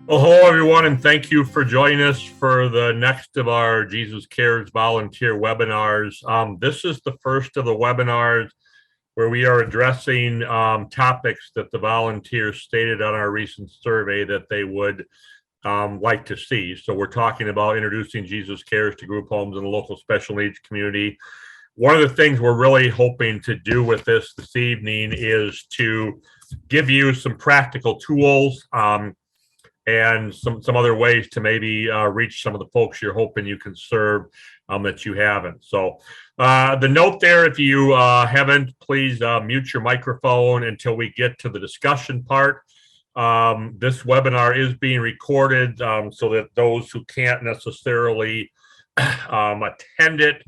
Well, hello, everyone, and thank you for joining us for the next of our Jesus Cares volunteer webinars. This is the first of the webinars where we are addressing topics that the volunteers stated on our recent survey that they would like to see. So we're talking about introducing Jesus Cares to group homes in the local special needs community. One of the things we're really hoping to do with this evening is to give you some practical tools and some other ways to maybe reach some of the folks you're hoping you can serve that you haven't. So the note there, if you haven't, please mute your microphone until we get to the discussion part. This webinar is being recorded so that those who can't necessarily attend it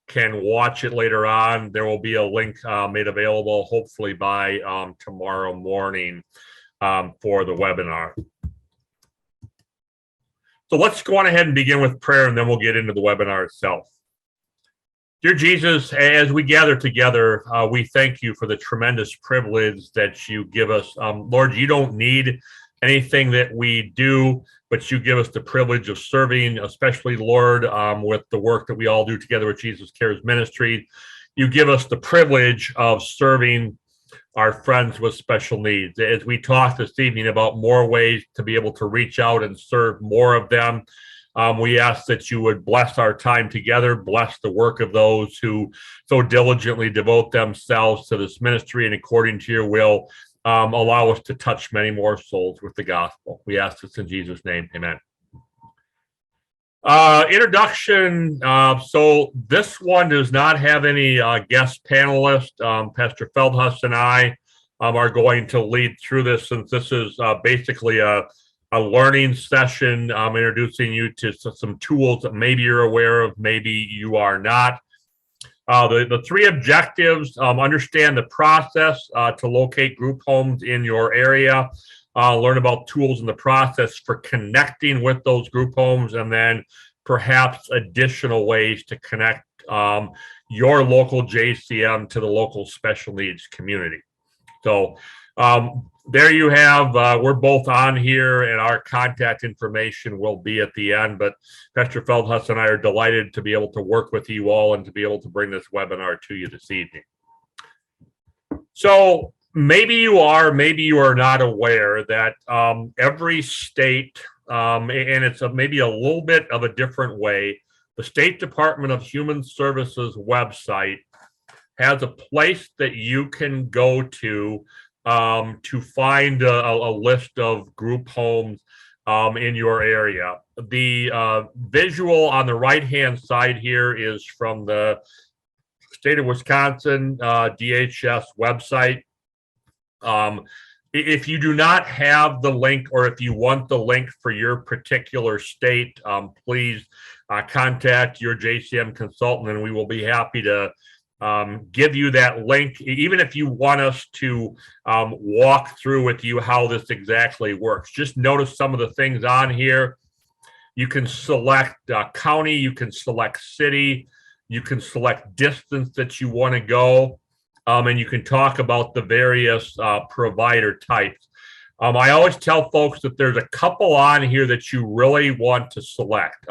can watch it later on. There will be a link made available hopefully by tomorrow morning for the webinar. So let's go on ahead and begin with prayer, and then we'll get into the webinar itself. Dear Jesus, as we gather together, we thank you for the tremendous privilege that you give us. Lord, you don't need anything that we do, but you give us the privilege of serving, especially, Lord, with the work that we all do together with Jesus Cares Ministry. You give us the privilege of serving our friends with special needs. As we talk this evening about more ways to be able to reach out and serve more of them, we ask that you would bless our time together, bless the work of those who so diligently devote themselves to this ministry, and according to your will, allow us to touch many more souls with the gospel. We ask this in Jesus' name, amen. Introduction. So this one does not have any guest panelists. Pastor Feldhus and I are going to lead through this, since this is basically a learning session, introducing you to some tools that maybe you're aware of, maybe you are not. The three objectives: understand the process to locate group homes in your area, learn about tools in the process for connecting with those group homes, and then perhaps additional ways to connect your local JCM to the local special needs community. So there you have, we're both on here, and our contact information will be at the end, but Pastor Feldhus and I are delighted to be able to work with you all and to be able to bring this webinar to you this evening. So maybe you are not aware that every state, and it's maybe a little bit of a different way, the State Department of Human Services website has a place that you can go to find a list of group homes in your area. The visual on the right-hand side here is from the State of Wisconsin DHS website. If you do not have the link, or if you want the link for your particular state, please contact your JCM consultant, and we will be happy to give you that link, even if you want us to walk through with you how this exactly works. Just notice some of the things on here. You can select county, you can select city, you can select distance that you want to go, and you can talk about the various provider types. I always tell folks that there's a couple on here that you really want to select.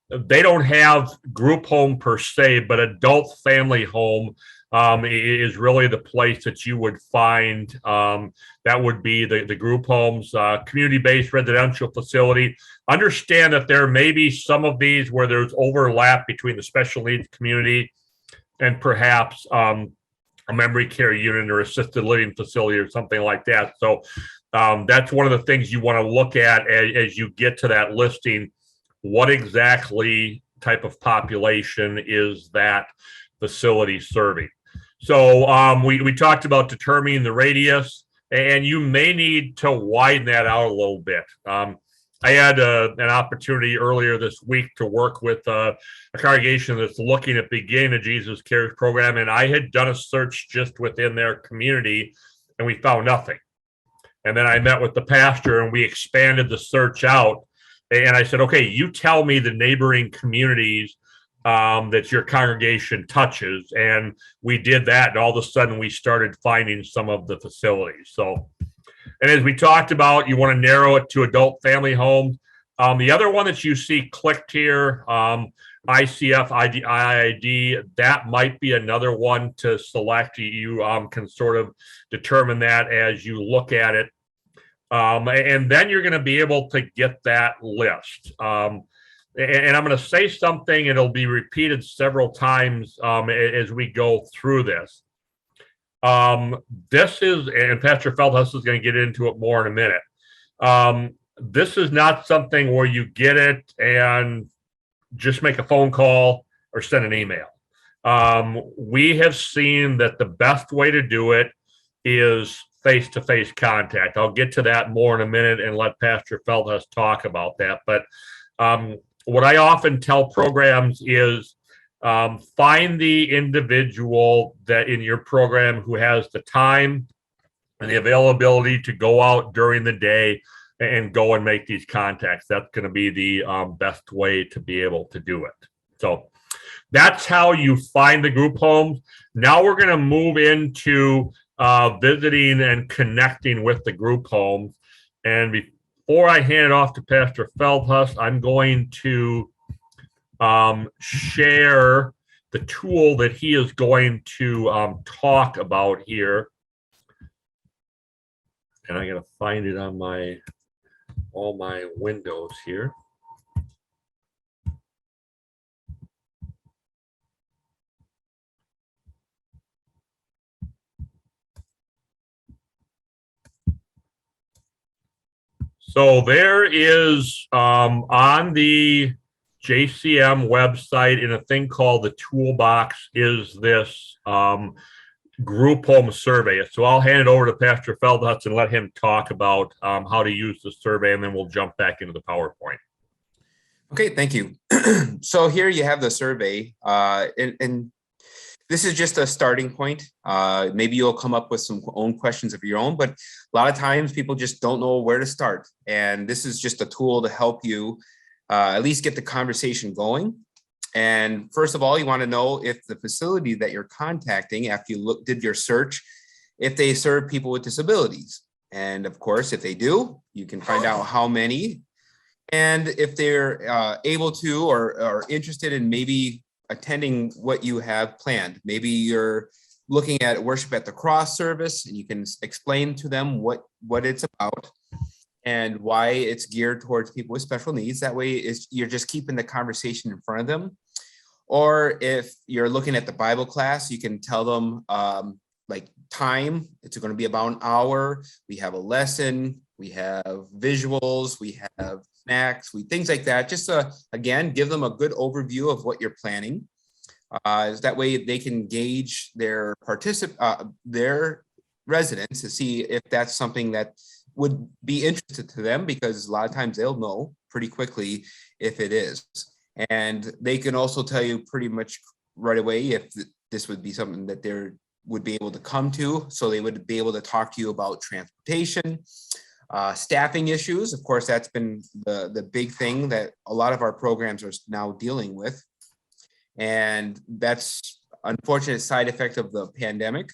They don't have group home per se, but adult family home is really the place that you would find. That would be the group homes, community-based residential facility. Understand that there may be some of these where there's overlap between the special needs community and perhaps a memory care unit or assisted living facility or something like that. So that's one of the things you want to look at as you get to that listing. What exactly type of population is that facility serving? So we talked about determining the radius, and you may need to widen that out a little bit. I had an opportunity earlier this week to work with a congregation that's looking at beginning a Jesus Cares program, and I had done a search just within their community, and we found nothing. And then I met with the pastor, and we expanded the search out. And I said, okay, you tell me the neighboring communities that your congregation touches. And we did that, and all of a sudden we started finding some of the facilities. So And as we talked about, you want to narrow it to adult family homes. The other one that you see clicked here, ICF, IID, that might be another one to select. You can sort of determine that as you look at it. And then you're going to be able to get that list. And I'm going to say something, it'll be repeated several times as we go through this. This is, and Pastor Feldhus is going to get into it more in a minute. This is not something where you get it and just make a phone call or send an email. We have seen that the best way to do it is face-to-face contact. I'll get to that more in a minute and let Pastor Feldhus talk about that. But what I often tell programs is find the individual that in your program who has the time and the availability to go out during the day and go and make these contacts. That's going to be the best way to be able to do it. So that's how you find the group homes. Now we're going to move into visiting and connecting with the group homes. And before I hand it off to Pastor Feldhus, I'm going to share the tool that he is going to talk about here. And I'm going to find it on all my windows here. So there is on the JCM website in a thing called the toolbox is this group home survey. So I'll hand it over to Pastor Feldhus and let him talk about how to use the survey, and then we'll jump back into the PowerPoint. Okay, thank you. So here you have the survey, and this is just a starting point. Maybe you'll come up with some own questions of your own, but a lot of times people just don't know where to start. And this is just a tool to help you at least get the conversation going. And first of all, you want to know if the facility that you're contacting after you did your search, if they serve people with disabilities. And of course, if they do, you can find out how many. And if they're able to or are interested in maybe attending what you have planned. Maybe you're looking at worship at the cross service, and you can explain to them what it's about and why it's geared towards people with special needs. That way you're just keeping the conversation in front of them. Or if you're looking at the Bible class, you can tell them like time, it's going to be about an hour. We have a lesson, we have visuals, we have snacks, things like that. Just again, give them a good overview of what you're planning. That way they can gauge their residents to see if that's something that would be interested to them, because a lot of times they'll know pretty quickly if it is. And they can also tell you pretty much right away if this would be something that they would be able to come to. So they would be able to talk to you about transportation, staffing issues. Of course, that's been the big thing that a lot of our programs are now dealing with. And that's unfortunate side effect of the pandemic.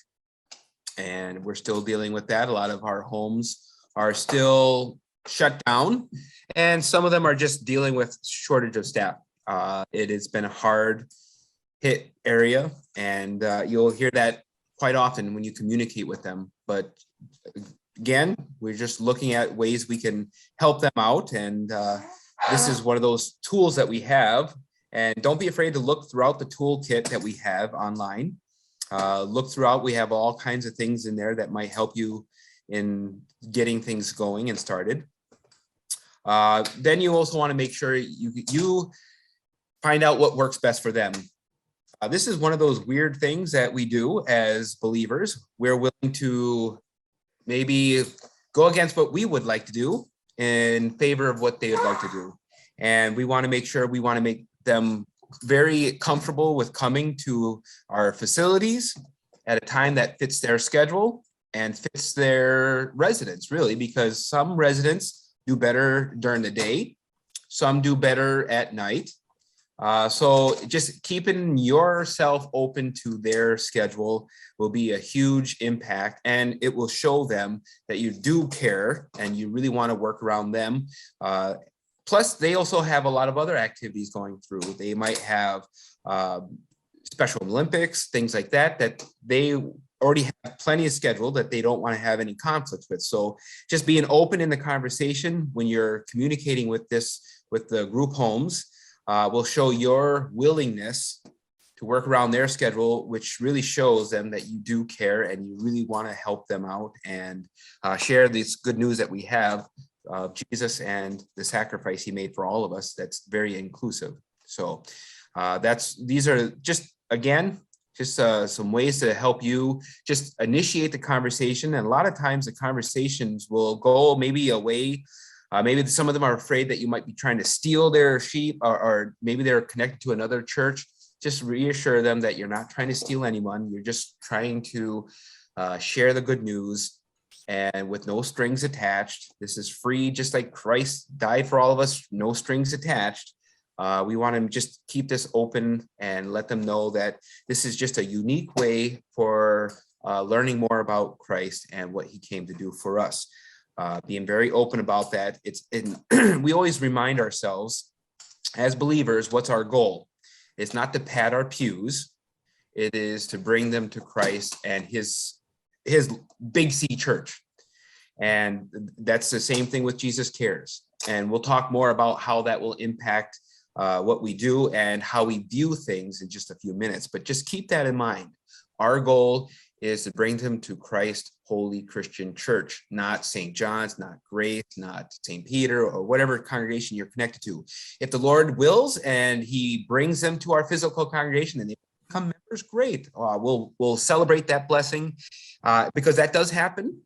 And we're still dealing with that. A lot of our homes are still shut down, and some of them are just dealing with shortage of staff. It has been a hard hit area, and you'll hear that quite often when you communicate with them. But again, we're just looking at ways we can help them out, and this is one of those tools that we have. And don't be afraid to look throughout the toolkit that we have online. Look throughout, we have all kinds of things in there that might help you in getting things going and started. Then you also want to make sure you find out what works best for them. This is one of those weird things that we do as believers. We're willing to maybe go against what we would like to do in favor of what they would like to do. And we want to make sure we want to make them very comfortable with coming to our facilities at a time that fits their schedule and fits their residents, really, because some residents do better during the day, some do better at night. So just keeping yourself open to their schedule will be a huge impact, and it will show them that you do care and you really want to work around them. Plus, they also have a lot of other activities going through. They might have Special Olympics, things like that, that they already have plenty of schedule that they don't want to have any conflicts with. So just being open in the conversation when you're communicating with the group homes will show your willingness to work around their schedule, which really shows them that you do care and you really want to help them out and share this good news that we have of Jesus and the sacrifice he made for all of us. That's very inclusive. So these are just, again, just some ways to help you just initiate the conversation. And a lot of times the conversations will go maybe away. Maybe some of them are afraid that you might be trying to steal their sheep, or maybe they're connected to another church. Just reassure them that you're not trying to steal anyone. You're just trying to share the good news, and with no strings attached. This is free, just like Christ died for all of us, no strings attached. We want to just keep this open and let them know that this is just a unique way for learning more about Christ and what he came to do for us. Being very open about that. We always remind ourselves as believers, what's our goal? It's not to pad our pews. It is to bring them to Christ and his Big C church. And that's the same thing with Jesus Cares. And we'll talk more about how that will impact what we do and how we view things in just a few minutes. But just keep that in mind. Our goal is to bring them to Christ Holy Christian Church, not St. John's, not Grace, not St. Peter, or whatever congregation you're connected to. If the Lord wills and he brings them to our physical congregation and they become members, great. We'll celebrate that blessing because that does happen.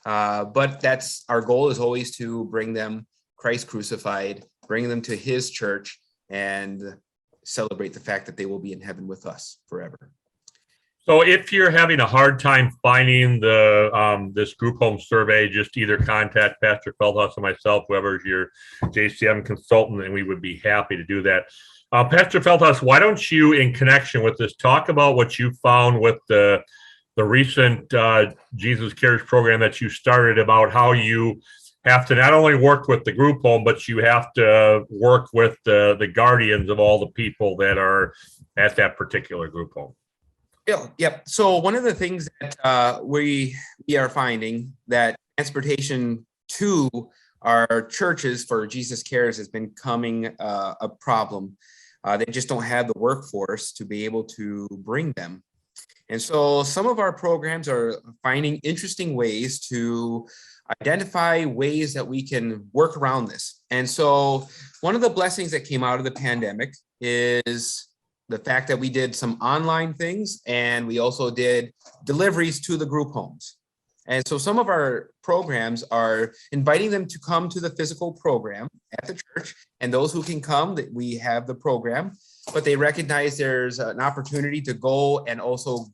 But that's our goal, is always to bring them Christ crucified, bring them to his church, and celebrate the fact that they will be in heaven with us forever. So if you're having a hard time finding this group home survey, just either contact Pastor Feldhus or myself, whoever's your JCM consultant, and we would be happy to do that. Pastor Feldhus, why don't you, in connection with this, talk about what you found with the recent Jesus Cares program that you started, about how you have to not only work with the group home, but you have to work with the guardians of all the people that are at that particular group home. Yep. So one of the things that we are finding, that transportation to our churches for Jesus Cares has been becoming a problem. They just don't have the workforce to be able to bring them. And so some of our programs are finding interesting ways to identify ways that we can work around this. And so one of the blessings that came out of the pandemic is the fact that we did some online things, and we also did deliveries to the group homes. And so some of our programs are inviting them to come to the physical program at the church, and those who can come, that we have the program, but they recognize there's an opportunity to go and also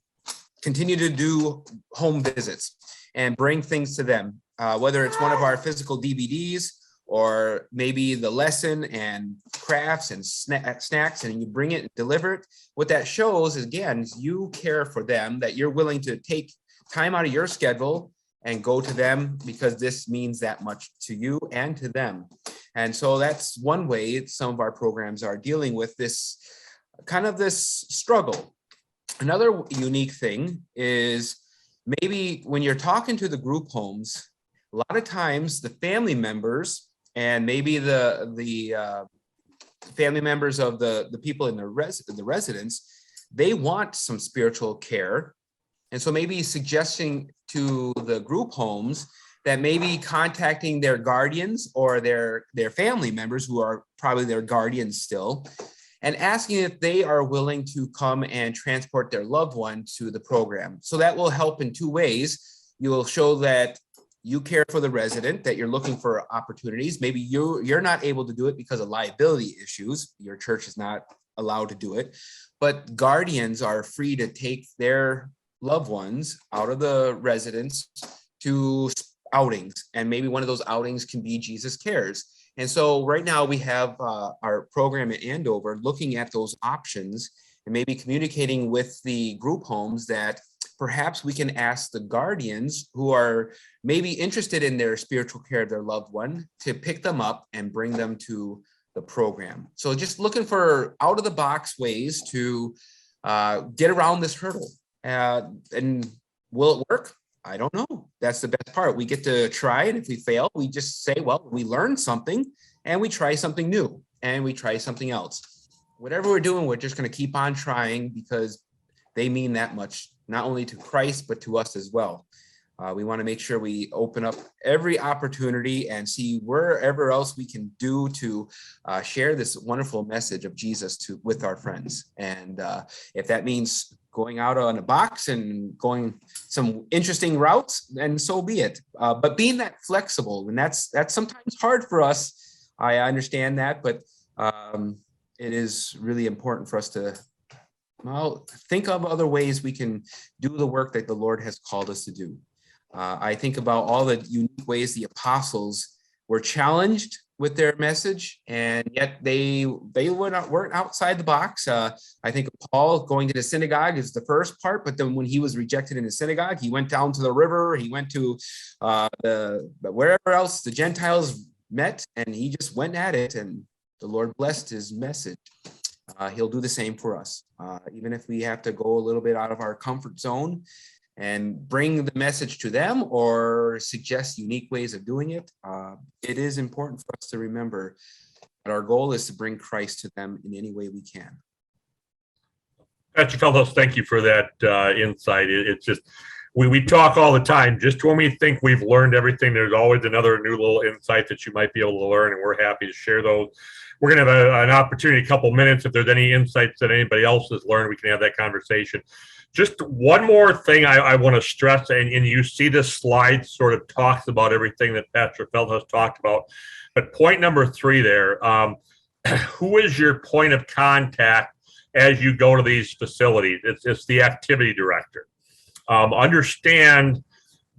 continue to do home visits and bring things to them, whether it's one of our physical DVDs or maybe the lesson and crafts and snacks, and you bring it and deliver it. What that shows is, again, you care for them, that you're willing to take time out of your schedule and go to them because this means that much to you and to them. And so that's one way some of our programs are dealing with this kind of this struggle. Another unique thing is, maybe when you're talking to the group homes, a lot of times the family members and maybe the family members of the people in the residence, they want some spiritual care. And so maybe suggesting to the group homes that maybe contacting their guardians or their family members, who are probably their guardians still, and asking if they are willing to come and transport their loved one to the program. So that will help in two ways. You will show that you care for the resident, that you're looking for opportunities. Maybe you're not able to do it because of liability issues. Your church is not allowed to do it, but guardians are free to take their loved ones out of the residence to outings. And maybe one of those outings can be Jesus Cares. And so right now we have our program at Andover looking at those options and maybe communicating with the group homes that perhaps we can ask the guardians who are maybe interested in their spiritual care of their loved one to pick them up and bring them to the program. So just looking for out of the box ways to get around this hurdle. And will it work? I don't know. That's the best part. We get to try it. If we fail, we just say, well, we learned something and we try something new and we try something else. Whatever we're doing, we're just going to keep on trying because they mean that much, not only to Christ, but to us as well. We want to make sure we open up every opportunity and see wherever else we can do to share this wonderful message of Jesus with our friends. And if that means going out on a box and going some interesting routes, then so be it. But being that flexible, and that's sometimes hard for us. I understand that, but it is really important for us to think of other ways we can do the work that the Lord has called us to do. I think about all the unique ways the apostles were challenged with their message, and yet they weren't outside the box. I think of Paul going to the synagogue is the first part, but then when he was rejected in the synagogue, he went down to the river, he went to wherever else the Gentiles met, and he just went at it, and the Lord blessed his message. He'll do the same for us, even if we have to go a little bit out of our comfort zone and bring the message to them or suggest unique ways of doing it. It is important for us to remember that our goal is to bring Christ to them in any way we can. Pastor Feldhus, thank you for that insight. It's just, we talk all the time. Just when we think we've learned everything, there's always another new little insight that you might be able to learn, and we're happy to share those. We're going to have an opportunity, a couple minutes. If there's any insights that anybody else has learned, we can have that conversation. Just one more thing I want to stress, and you see this slide sort of talks about everything that Pastor Feldhus talked about. But point number 3 there, who is your point of contact as you go to these facilities? It's the activity director. Understand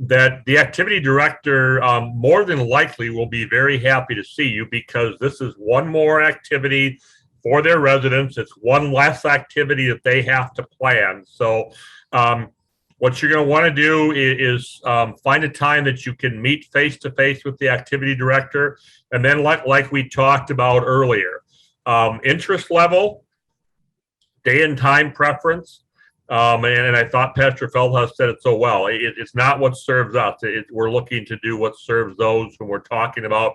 that the activity director more than likely will be very happy to see you, because this is one more activity for their residents. It's one less activity that they have to plan. So what you're going to want to do is find a time that you can meet face-to-face with the activity director. And then like we talked about earlier, interest level, day and time preference. And I thought Pastor Feldhus said it so well. It's not what serves us. We're looking to do what serves those whom we're talking about.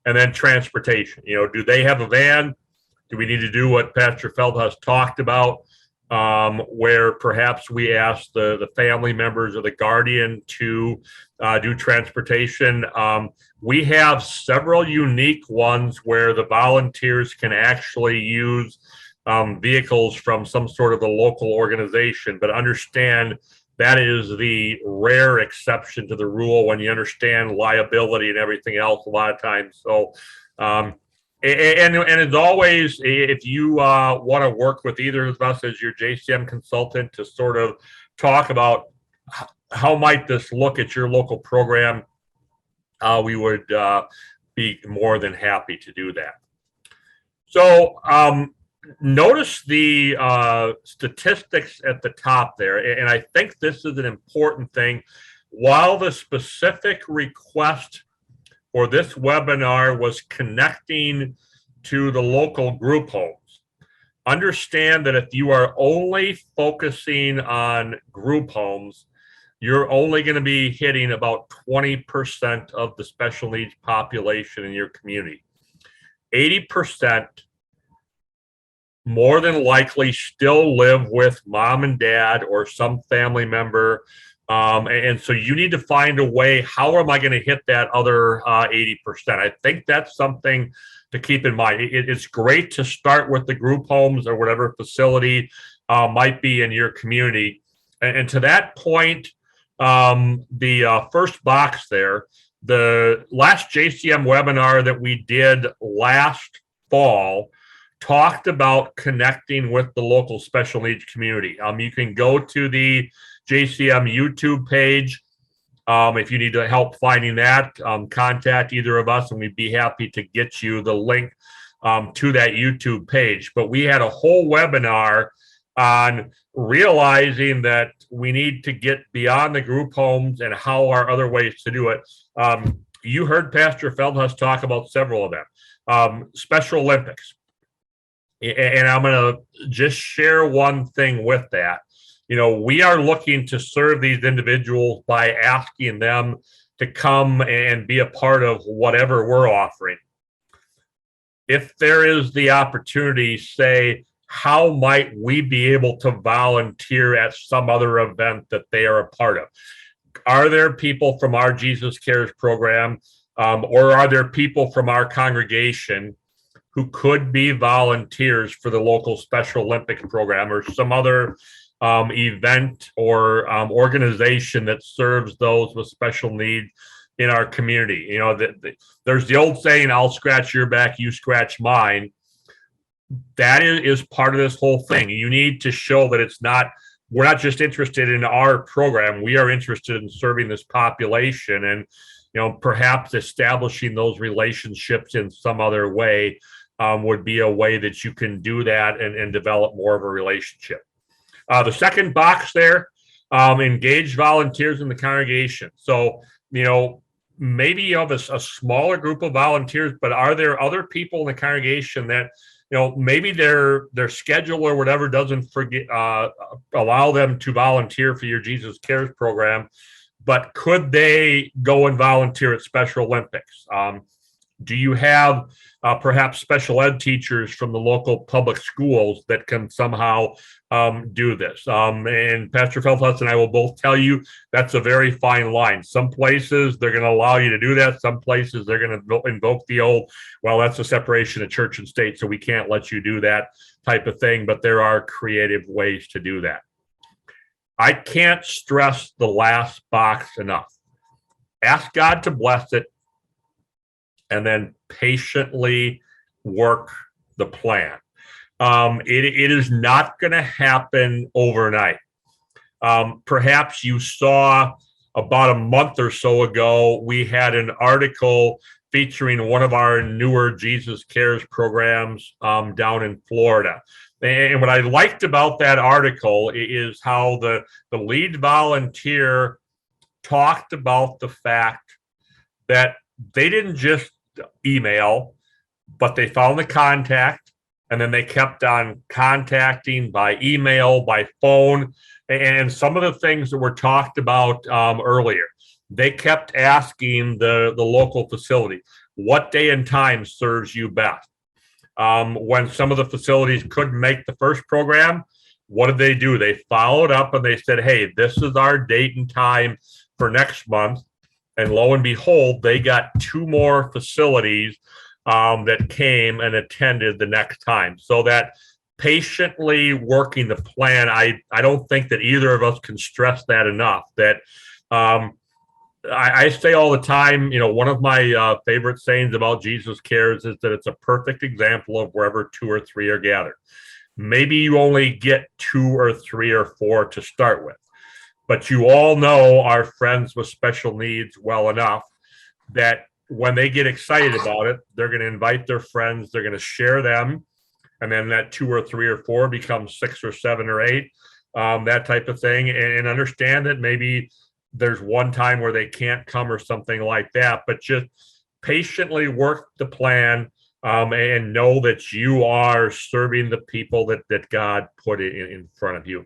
And then transportation. Do they have a van? Do we need to do what Pastor Feldhus talked about, where perhaps we ask the family members or the guardian to do transportation? We have several unique ones where the volunteers can actually use vehicles from some sort of a local organization, but understand that is the rare exception to the rule when you understand liability and everything else a lot of times. So, and as always, if you want to work with either of us as your JCM consultant to sort of talk about how might this look at your local program, we would be more than happy to do that. So, notice the statistics at the top there, and I think this is an important thing. While the specific request for this webinar was connecting to the local group homes, understand that if you are only focusing on group homes, you're only going to be hitting about 20% of the special needs population in your community. 80% more than likely still live with mom and dad or some family member. And so you need to find a way, how am I going to hit that other 80%? I think that's something to keep in mind. It's great to start with the group homes or whatever facility might be in your community. And to that point, the first box there, the last JCM webinar that we did last fall talked about connecting with the local special needs community. You can go to the JCM YouTube page. If you need help finding that, contact either of us, and we'd be happy to get you the link to that YouTube page. But we had a whole webinar on realizing that we need to get beyond the group homes and how are other ways to do it. You heard Pastor Feldhus talk about several of them. Special Olympics. And I'm going to just share one thing with that. We are looking to serve these individuals by asking them to come and be a part of whatever we're offering. If there is the opportunity, say, how might we be able to volunteer at some other event that they are a part of? Are there people from our Jesus Cares program, or are there people from our congregation who could be volunteers for the local Special Olympics program or some other event or organization that serves those with special needs in our community? There's the old saying, I'll scratch your back, you scratch mine. That is part of this whole thing. You need to show that we're not just interested in our program. We are interested in serving this population, and perhaps establishing those relationships in some other way would be a way that you can do that and develop more of a relationship. The second box there, engage volunteers in the congregation. So, maybe you have a smaller group of volunteers, but are there other people in the congregation that, maybe their schedule or whatever doesn't allow them to volunteer for your Jesus Cares program, but could they go and volunteer at Special Olympics? Do you have perhaps special ed teachers from the local public schools that can somehow do this? And Pastor Feldhus and I will both tell you that's a very fine line. Some places they're going to allow you to do that. Some places they're going to invoke the old, well, that's a separation of church and state, so we can't let you do that type of thing. But there are creative ways to do that. I can't stress the last box enough. Ask God to bless it, and then patiently work the plan. It is not going to happen overnight. Perhaps you saw about a month or so ago, we had an article featuring one of our newer Jesus Cares programs down in Florida. And what I liked about that article is how the lead volunteer talked about the fact that they didn't just email, but they found the contact, and then they kept on contacting by email, by phone, and some of the things that were talked about earlier. They kept asking the local facility, what day and time serves you best? When some of the facilities couldn't make the first program, what did they do? They followed up and they said, hey, this is our date and time for next month. And lo and behold, they got 2 more facilities that came and attended the next time. So that patiently working the plan, I don't think that either of us can stress that enough. That I say all the time, one of my favorite sayings about Jesus Cares is that it's a perfect example of wherever 2 or 3 are gathered. Maybe you only get 2 or 3 or 4 to start with, but you all know our friends with special needs well enough that when they get excited about it, they're going to invite their friends, they're going to share them, and then that 2 or 3 or 4 becomes 6 or 7 or 8, that type of thing, and understand that maybe there's one time where they can't come or something like that, but just patiently work the plan and know that you are serving the people that God put in front of you.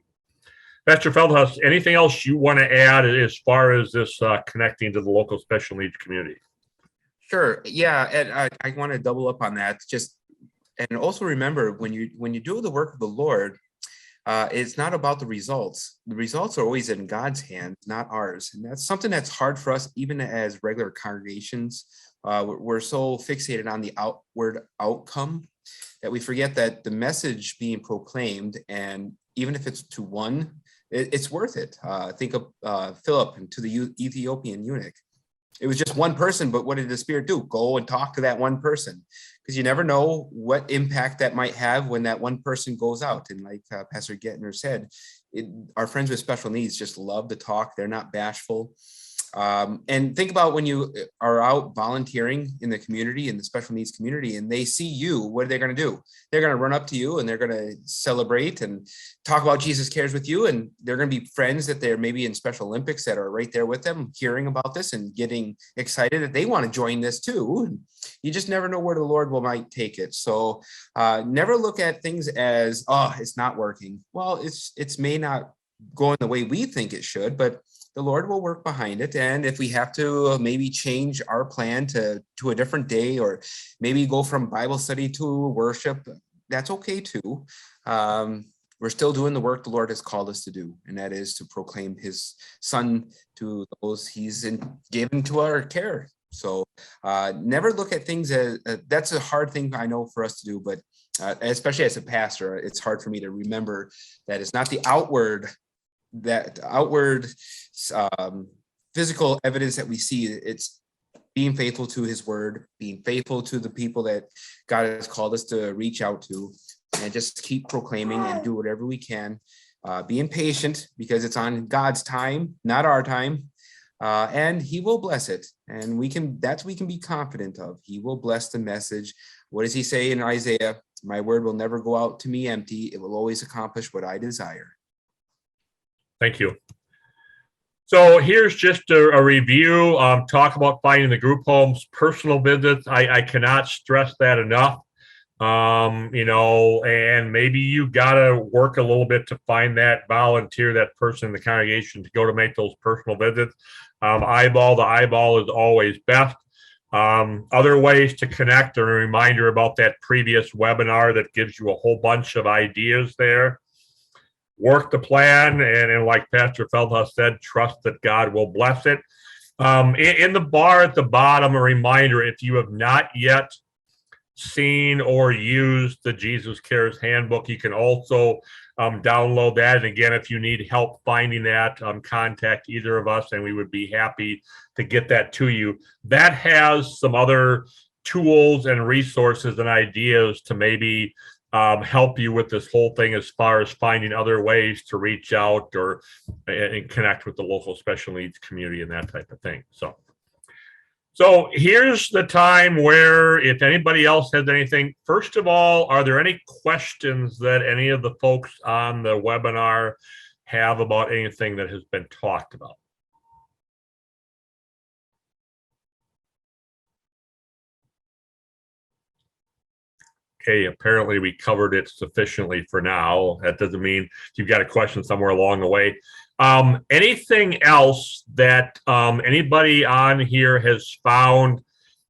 Pastor Feldhus, anything else you want to add as far as this connecting to the local special needs community? Sure. Yeah, and I want to double up on that. And also remember, when you do the work of the Lord, it's not about the results. The results are always in God's hands, not ours. And that's something that's hard for us, even as regular congregations. We're so fixated on the outward outcome that we forget that the message being proclaimed, and even if it's to one, it's worth it. Think of Philip and to the Ethiopian eunuch. It was just one person, but what did the Spirit do? Go and talk to that one person, because you never know what impact that might have when that one person goes out. And like Pastor Gaertner said, our friends with special needs just love to talk. They're not bashful. And think about when you are out volunteering in the community, in the special needs community, and they see you, what are they going to do? They're going to run up to you and they're going to celebrate and talk about Jesus Cares with you. And they're going to be friends that they're maybe in Special Olympics that are right there with them, hearing about this and getting excited that they want to join this too. And you just never know where the Lord might take it. So never look at things as, oh, it's not working. Well, it's may not go in the way we think it should, but the Lord will work behind it. And if we have to maybe change our plan to a different day, or maybe go from Bible study to worship, that's okay too. We're still doing the work the Lord has called us to do, and that is to proclaim his son to those he's given to our care. So never look at things as, that's a hard thing I know for us to do, but especially as a pastor, it's hard for me to remember that it's not the outward physical evidence that we see. It's being faithful to his word, being faithful to the people that God has called us to reach out to, and just keep proclaiming and do whatever we can. Being patient, because it's on God's time, not our time, and he will bless it. And we can be confident of. He will bless the message. What does he say in Isaiah? My word will never go out to me empty. It will always accomplish what I desire. Thank you. So here's just a review. Talk about finding the group homes, personal visits. I cannot stress that enough. And maybe you got to work a little bit to find that volunteer, that person in the congregation to go to make those personal visits. Eyeball to eyeball is always best. Other ways to connect, and a reminder about that previous webinar that gives you a whole bunch of ideas there. Work the plan, and like Pastor Feldhus said, trust that God will bless it. In the bar at the bottom, a reminder, if you have not yet seen or used the Jesus Cares Handbook, you can also download that. And again, if you need help finding that, contact either of us, and we would be happy to get that to you. That has some other tools and resources and ideas to maybe help you with this whole thing, as far as finding other ways to reach out and connect with the local special needs community and that type of thing. So here's the time where, if anybody else has anything, first of all, are there any questions that any of the folks on the webinar have about anything that has been talked about? Okay, apparently we covered it sufficiently for now. That doesn't mean if you've got a question somewhere along the way. Anything else that anybody on here has found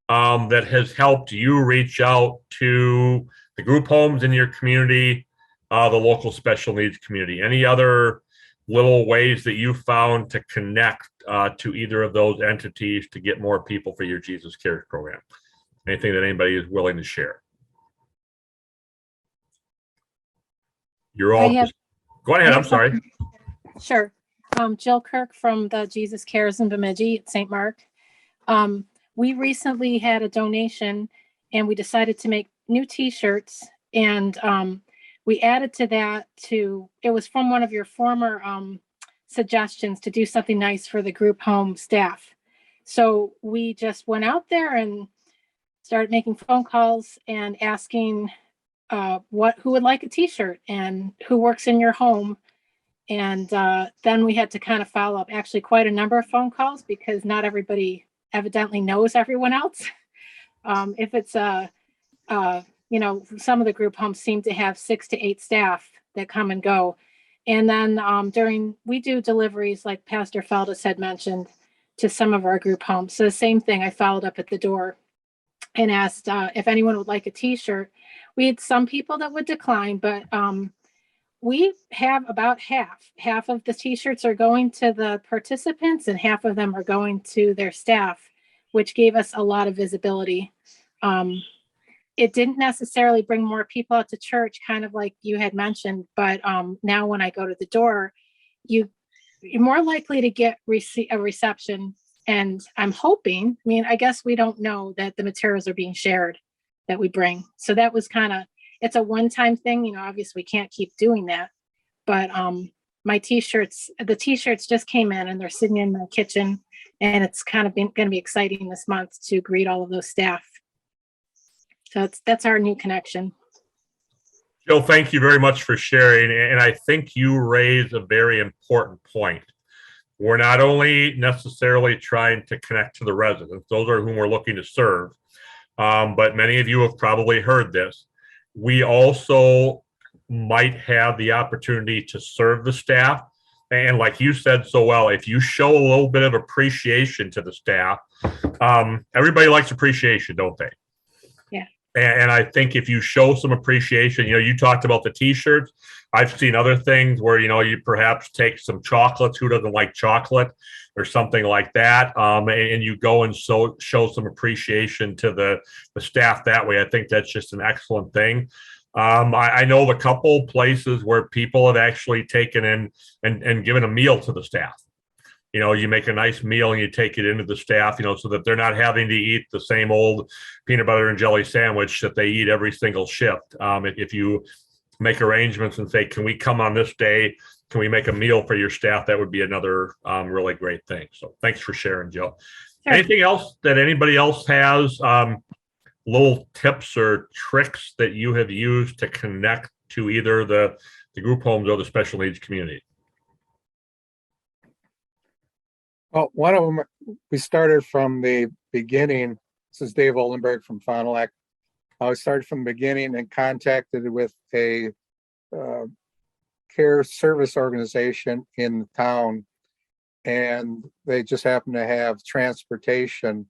that has helped you reach out to the group homes in your community, the local special needs community? Any other little ways that you found to connect to either of those entities to get more people for your Jesus Cares program? Anything that anybody is willing to share? You're all go ahead. I'm sorry. Sure. Jill Kirk from the Jesus Cares in Bemidji at St. Mark. We recently had a donation, and we decided to make new t-shirts, and we added to that it was from one of your former suggestions to do something nice for the group home staff. So we just went out there and started making phone calls and asking who would like a t-shirt and who works in your home. And then we had to kind of follow up actually quite a number of phone calls, because not everybody evidently knows everyone else. If it's some of the group homes seem to have 6 to 8 staff that come and go. And then we do deliveries, like Pastor Feldhus had mentioned, to some of our group homes. So the same thing, I followed up at the door and asked if anyone would like a t-shirt. We had some people that would decline, but we have about half of the t-shirts are going to the participants and half of them are going to their staff, which gave us a lot of visibility. It didn't necessarily bring more people out to church, kind of like you had mentioned, but now when I go to the door, you're more likely to get a reception. And I'm hoping, I guess we don't know that the materials are being shared that we bring. So that was it's a one-time thing, obviously we can't keep doing that, but the t-shirts just came in and they're sitting in my kitchen, And it's kind of going to be exciting this month to greet all of those staff. So that's our new connection. Jill, thank you very much for sharing. And I think you raise a very important point. We're not only necessarily trying to connect to the residents, those are whom we're looking to serve, but many of you have probably heard this. We also might have the opportunity to serve the staff. And like you said so well, if you show a little bit of appreciation to the staff, everybody likes appreciation, don't they? Yeah. And I think if you show some appreciation, you talked about the t-shirts. I've seen other things where, you perhaps take some chocolates. Who doesn't like chocolate or something like that? And you go and show some appreciation to the staff that way. I think that's just an excellent thing. I know of a couple places where people have actually taken in and given a meal to the staff. You make a nice meal and you take it into the staff, so that they're not having to eat the same old peanut butter and jelly sandwich that they eat every single shift. If you make arrangements and say, can we come on this day? Can we make a meal for your staff? That would be another really great thing. So thanks for sharing, Jill. Sure. Anything else that anybody else has? Little tips or tricks that you have used to connect to either the group homes or the special needs community? Well, one of them, we started from the beginning. This is Dave Oldenburg from Fond du Lac. I started from the beginning and contacted with a care service organization in the town, and they just happen to have transportation.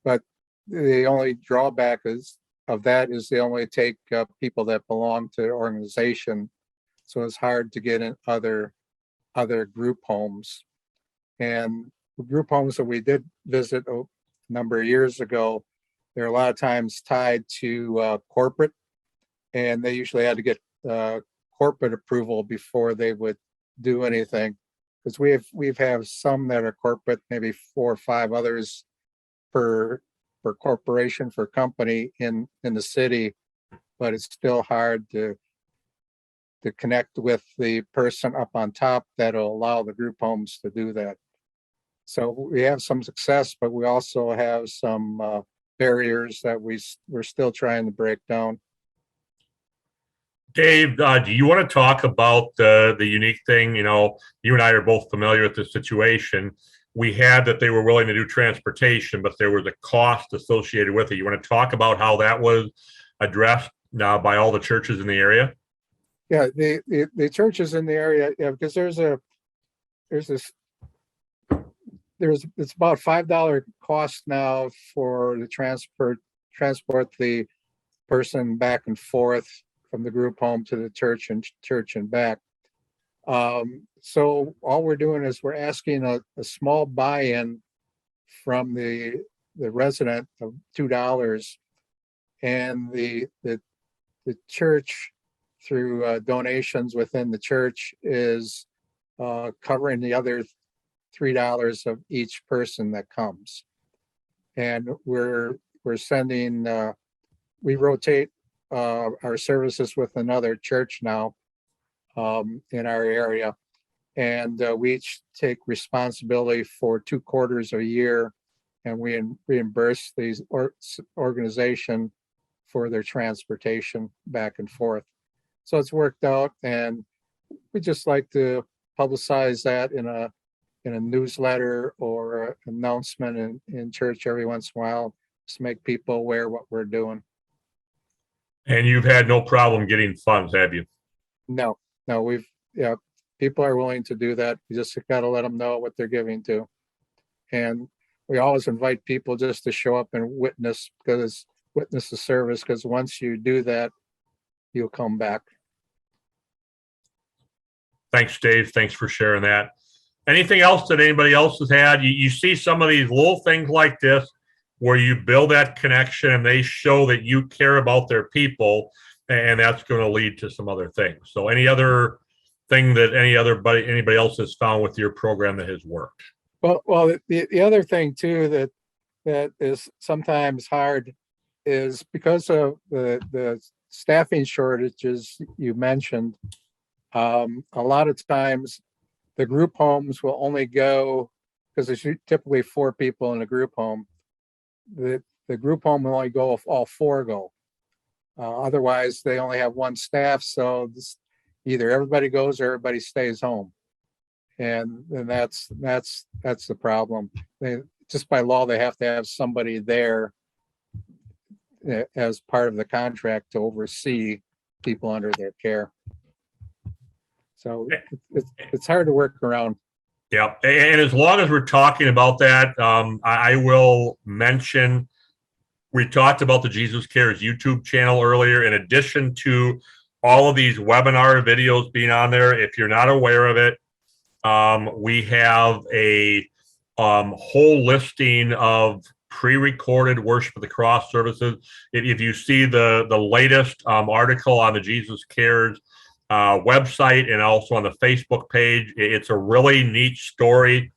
But the only drawback of that is they only take people that belong to the organization. So it's hard to get in other group homes. And the group homes that we did visit a number of years ago, they're a lot of times tied to corporate, and they usually had to get corporate approval before they would do anything. Because we've have some that are corporate, maybe 4 or 5 others per corporation, for company in the city, but it's still hard to connect with the person up on top that'll allow the group homes to do that. So we have some success, but we also have some barriers that we're still trying to break down. Dave, do you want to talk about the unique thing? You and I are both familiar with the situation. We had that they were willing to do transportation, but there was a cost associated with it. You want to talk about how that was addressed now by all the churches in the area? Yeah, the churches in the area, yeah, because it's about $5 cost now for the transport the person back and forth from the group home to the church and back. So all we're doing is we're asking a small buy-in from the resident of $2, and the church, through donations within the church, is covering the other $3 of each person that comes. And we're sending, we rotate our services with another church now in our area, and we each take responsibility for 2 quarters a year, and we reimburse these organization for their transportation back and forth. So it's worked out, and we just like to publicize that in a newsletter or announcement in church every once in a while, just to make people aware what we're doing. And you've had no problem getting funds, have you? No, people are willing to do that. You just got to let them know what they're giving to. And we always invite people just to show up and witness the service, because once you do that, you'll come back. Thanks, Dave. Thanks for sharing that. Anything else that anybody else has had? You see some of these little things like this where you build that connection and they show that you care about their people, and that's going to lead to some other things. So any other thing that anybody else has found with your program that has worked? Well, the other thing too that is sometimes hard is because of the staffing shortages you mentioned. A lot of times the group homes will only go, because there's typically 4 people in a group home. The group home will only go if all 4 go. Otherwise, they only have 1 staff, so either everybody goes or everybody stays home, and that's the problem. Just by law, they have to have somebody there as part of the contract to oversee people under their care. So it's hard to work around. Yeah, and as long as we're talking about that, I will mention, we talked about the Jesus Cares YouTube channel earlier. In addition to all of these webinar videos being on there, if you're not aware of it, we have a whole listing of pre-recorded Worship of the Cross services. If you see the latest article on the Jesus Cares website and also on the Facebook page, it's a really neat story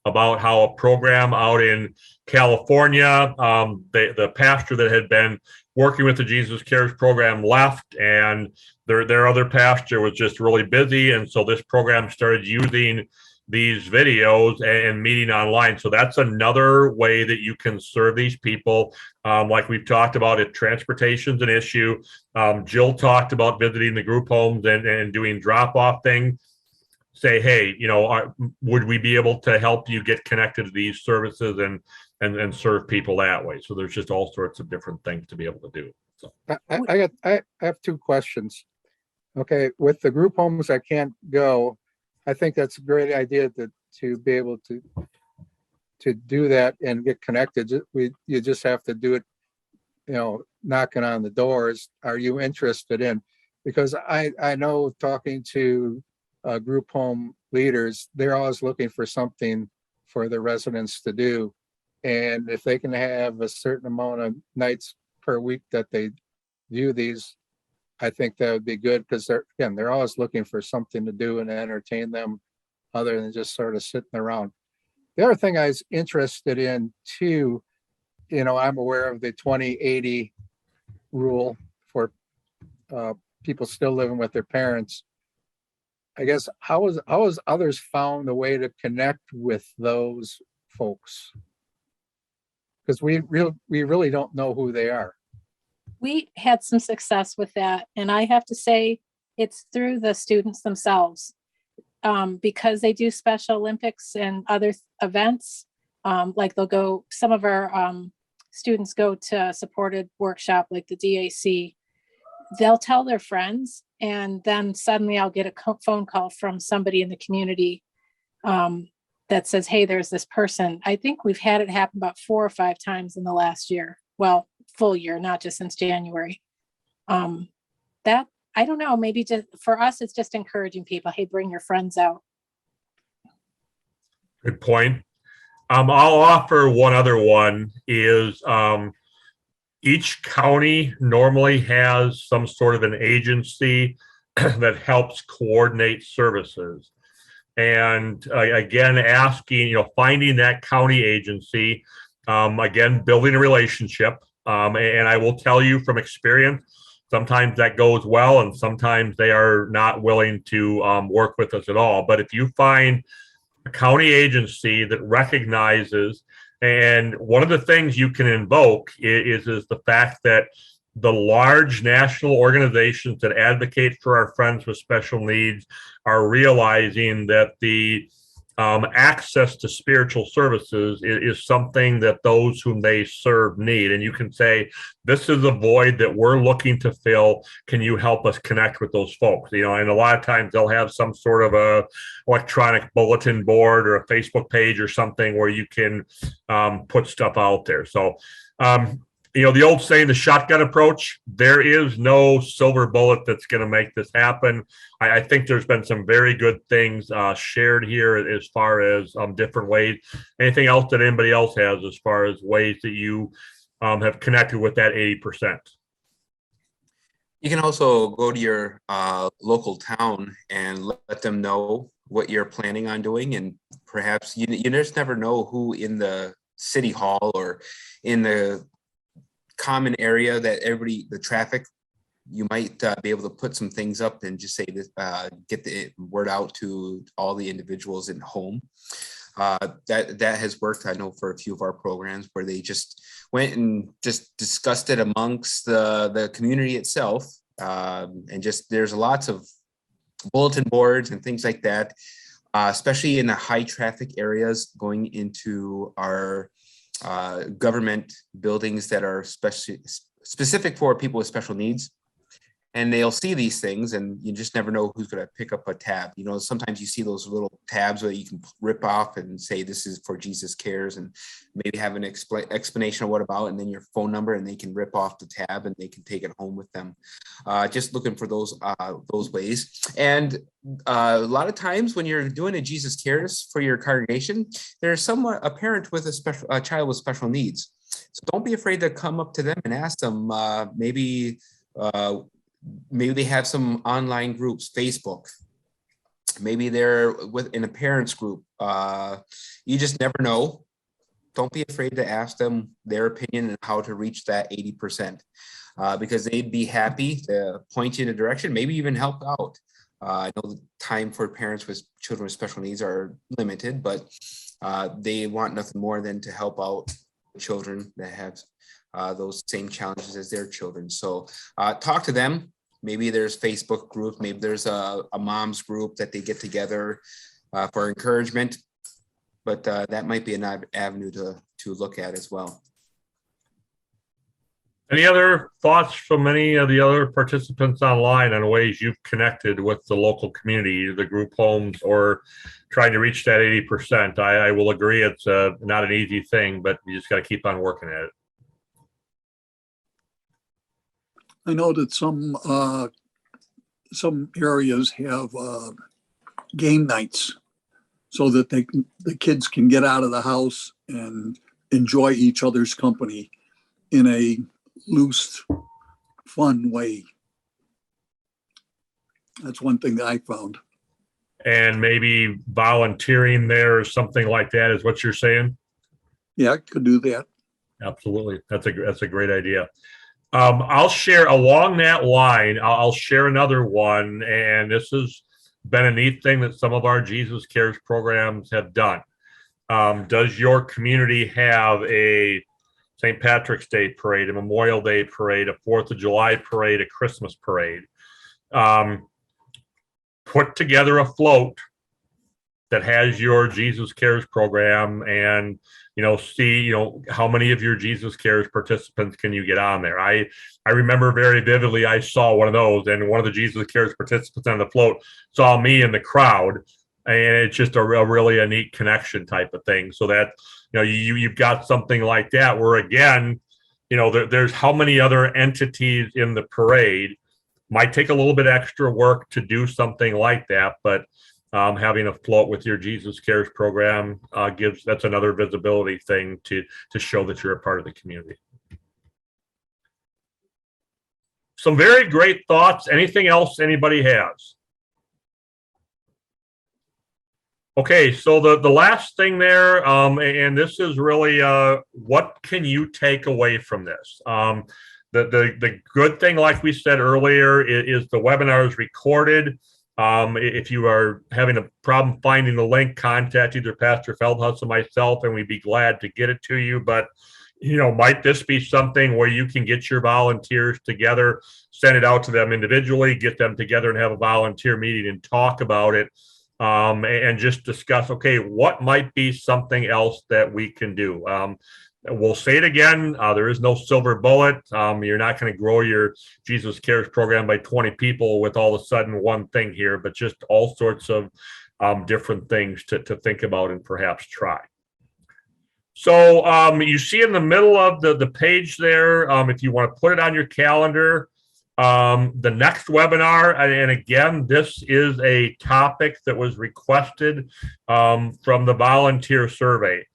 about how a program out in California, the pastor that had been working with the Jesus Cares program left, and their other pastor was just really busy, and so this program started using these videos and meeting online. So that's another way that you can serve these people. Like we've talked about, if transportation's an issue, Jill talked about visiting the group homes and doing drop-off things. Say, hey, would we be able to help you get connected to these services and serve people that way? So there's just all sorts of different things to be able to do. So I have 2 questions. Okay, with the group homes I can't go, I think that's a great idea to be able to do that and get connected. You just have to do it, knocking on the doors. Are you interested in? Because I know, talking to group home leaders, they're always looking for something for the residents to do. And if they can have a certain amount of nights per week that they view these, I think that would be good, because they're always looking for something to do and entertain them other than just sort of sitting around. The other thing I was interested in too, I'm aware of the 20/80 rule for people still living with their parents. I guess how has others found a way to connect with those folks? Because we really don't know who they are. We had some success with that, and I have to say it's through the students themselves, because they do Special Olympics and other events. Like some of our students go to a supported workshop like the DAC. They'll tell their friends, and then suddenly I'll get a phone call from somebody in the community that says, hey, there's this person. I think we've had it happen about 4 or 5 times in the last year. Well, full year, not just since January. That, I don't know, maybe just for us, it's just encouraging people, hey, bring your friends out. good point. I'll offer one other one is each county normally has some sort of an agency that helps coordinate services. And again, asking, finding that county agency, again, building a relationship. And I will tell you from experience, sometimes that goes well, and sometimes they are not willing to work with us at all. But if you find a county agency that recognizes, and one of the things you can invoke is the fact that the large national organizations that advocate for our friends with special needs are realizing that the access to spiritual services is something that those whom they serve need. And you can say, this is a void that we're looking to fill. Can you help us connect with those folks? And a lot of times they'll have some sort of a electronic bulletin board or a Facebook page or something where you can put stuff out there. So, the old saying, the shotgun approach, there is no silver bullet that's going to make this happen. I think there's been some very good things shared here as far as different ways. Anything else that anybody else has as far as ways that you have connected with that 80%? You can also go to your local town and let them know what you're planning on doing. And perhaps you just never know who in the city hall or in the common area that the traffic, you might be able to put some things up and just say this, get the word out to all the individuals in home. That has worked, I know, for a few of our programs where they just went and just discussed it amongst the community itself. And just there's lots of bulletin boards and things like that, especially in the high traffic areas going into our government buildings that are specific for people with special needs. And they'll see these things and you just never know who's going to pick up a tab. You know, sometimes you see those little tabs where you can rip off and say, this is for Jesus Cares, and maybe have an explanation of what about, and then your phone number, and they can rip off the tab and they can take it home with them. Just looking for those ways. And a lot of times when you're doing a Jesus Cares for your congregation, there's a parent with a child with special needs. So don't be afraid to come up to them and ask them, maybe they have some online groups, Facebook. Maybe they're in a parents group. You just never know. Don't be afraid to ask them their opinion and how to reach that 80%, because they'd be happy to point you in a direction, maybe even help out. I know the time for parents with children with special needs are limited, but they want nothing more than to help out children that have those same challenges as their children. So talk to them. Maybe there's Facebook group, maybe there's a mom's group that they get together for encouragement, but that might be an avenue to look at as well. Any other thoughts from any of the other participants online on ways you've connected with the local community, either the group homes or trying to reach that 80%? I will agree it's not an easy thing, but you just got to keep on working at it. I know that some areas have game nights so that the kids can get out of the house and enjoy each other's company in a loose, fun way. That's one thing that I found. And maybe volunteering there or something like that is what you're saying? Yeah, I could do that. Absolutely. That's a great idea. I'll share along that line. I'll share another one, and this has been a neat thing that some of our Jesus Cares programs have done. Does your community have a St. Patrick's Day parade, a Memorial Day parade, a 4th of July parade, a Christmas parade? Put together a float that has your Jesus Cares program, and see how many of your Jesus Cares participants can you get on there. I remember very vividly, I saw one of those, and one of the Jesus Cares participants on the float saw me in the crowd, and it's just a really neat connection type of thing. So that you've got something like that where, again, there's how many other entities in the parade. Might take a little bit extra work to do something like that, but having a float with your Jesus Cares program that's another visibility thing to show that you're a part of the community. Some very great thoughts. Anything else anybody has? Okay, so the last thing there, and this is really what can you take away from this? The good thing, like we said earlier, is the webinar is recorded. If you are having a problem finding the link, contact either Pastor Feldhus or myself, and we'd be glad to get it to you. But, might this be something where you can get your volunteers together, send it out to them individually, get them together and have a volunteer meeting and talk about it, and just discuss, okay, what might be something else that we can do? We'll say it again, there is no silver bullet. You're not going to grow your Jesus Cares program by 20 people with all of a sudden one thing here, but just all sorts of different things to think about and perhaps try. So you see in the middle of the page there, if you want to put it on your calendar, the next webinar, and again, this is a topic that was requested from the volunteer survey.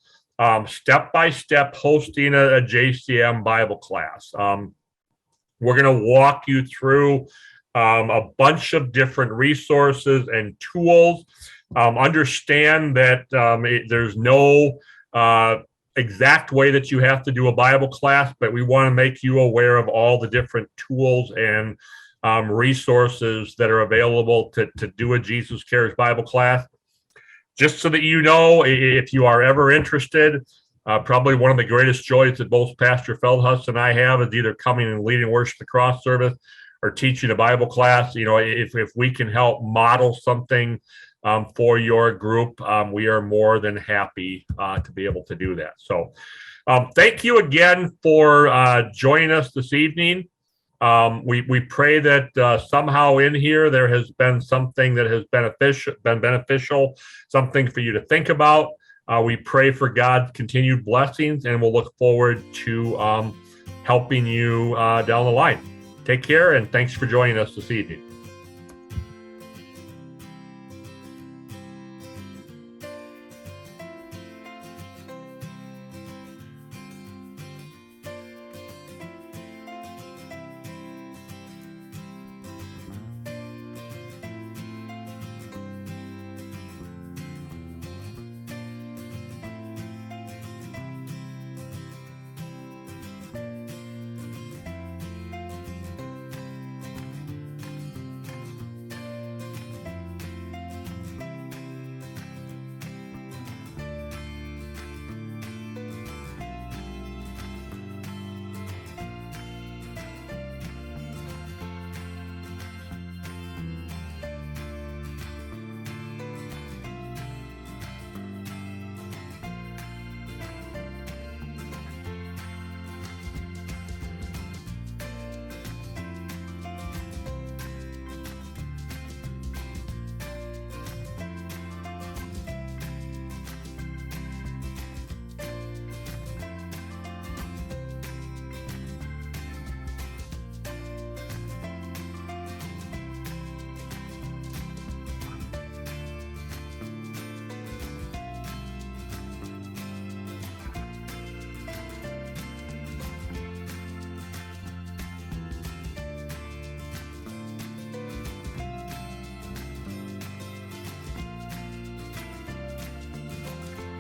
Step-by-step hosting a JCM Bible class. We're going to walk you through a bunch of different resources and tools. Understand that there's no exact way that you have to do a Bible class, but we want to make you aware of all the different tools and resources that are available to do a Jesus Cares Bible class. just so that you know, if you are ever interested, probably one of the greatest joys that both Pastor Feldhus and I have is either coming and leading worship the cross service or teaching a Bible class. You know, if we can help model something for your group, we are more than happy to be able to do that. So thank you again for joining us this evening. We pray that somehow in here there has been something that has been beneficial, something for you to think about. We pray for God's continued blessings, and we'll look forward to helping you down the line. Take care, and thanks for joining us this evening.